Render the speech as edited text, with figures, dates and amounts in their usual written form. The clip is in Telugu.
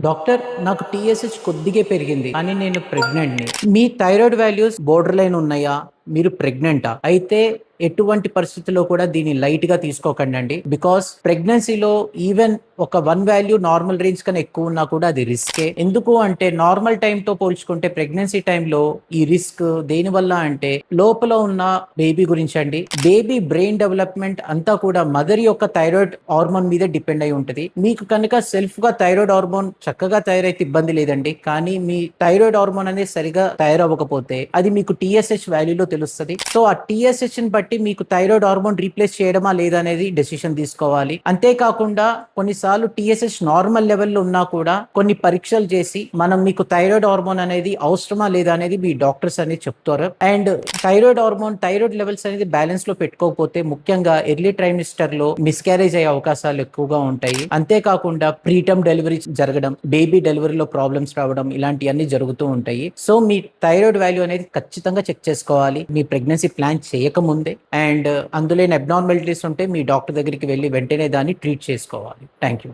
డాక్టర్, నాకు టీఎస్హెచ్ కొద్దిగా పెరిగింది కానీ నేను ప్రెగ్నెంట్ని. మీ థైరాయిడ్ వాల్యూస్ బోర్డర్ లైన్ ఉన్నాయా? మీరు ప్రెగ్నెంటా? అయితే ఎటువంటి పరిస్థితుల్లో కూడా దీన్ని లైట్ గా తీసుకోకండి అండి. బికాస్ ప్రెగ్నెన్సీలో ఈవెన్ ఒక 1 వాల్యూ నార్మల్ రేంజ్ కన్నా ఎక్కువ ఉన్నా కూడా అది రిస్కే. ఎందుకు అంటే నార్మల్ టైంతో పోల్చుకుంటే ప్రెగ్నెన్సీ టైంలో ఈ రిస్క్ దేనివల్ల అంటే లోపల ఉన్న బేబీ గురించి అండి. బేబీ బ్రెయిన్ డెవలప్మెంట్ అంతా కూడా మదర్ యొక్క థైరాయిడ్ హార్మోన్ మీద డిపెండ్ అయి ఉంటుంది. మీకు కనుక సెల్ఫ్ గా థైరాయిడ్ హార్మోన్ చక్కగా తయారైతే ఇబ్బంది లేదండి. కానీ మీ థైరాయిడ్ హార్మోన్ అనేది సరిగా తయారవ్వకపోతే అది మీకు టీఎస్హెచ్ వాల్యూలో తెలుస్తుంది. సో ఆ టీఎస్హెచ్ ని బట్టి మీకు థైరాయిడ్ హార్మోన్ రీప్లేస్ చేయడమా లేదా అనేది డెసిషన్ తీసుకోవాలి. అంతేకాకుండా కొన్నిసార్లు టీఎస్హెచ్ నార్మల్ లెవెల్లో ఉన్నా కూడా కొన్ని పరీక్షలు చేసి మనం మీకు థైరాయిడ్ హార్మోన్ అనేది అవసరమా లేదా అనేది మీ డాక్టర్స్ అనేది చెప్తారు. అండ్ థైరాయిడ్ లెవెల్స్ అనేది బ్యాలెన్స్ లో పెట్టుకోకపోతే ముఖ్యంగా ఎర్లీ ట్రైమిస్టర్ లో మిస్క్యారేజ్ అయ్యే అవకాశాలు ఎక్కువగా ఉంటాయి. అంతేకాకుండా ప్రీటర్మ్ డెలివరీ జరగడం, బేబీ డెలివరీలో ప్రాబ్లమ్స్ రావడం ఇలాంటివన్నీ జరుగుతూ ఉంటాయి. సో మీ థైరాయిడ్ వాల్యూ అనేది ఖచ్చితంగా చెక్ చేసుకోవాలి మీ ప్రెగ్నెన్సీ ప్లాన్ చేయకముందే. అండ్ అందులో అబ్నార్మాలిటీస్ ఉంటే మీ డాక్టర్ దగ్గరికి వెళ్ళి వెంటనే దాన్ని ట్రీట్ చేసుకోవాలి. Thank you.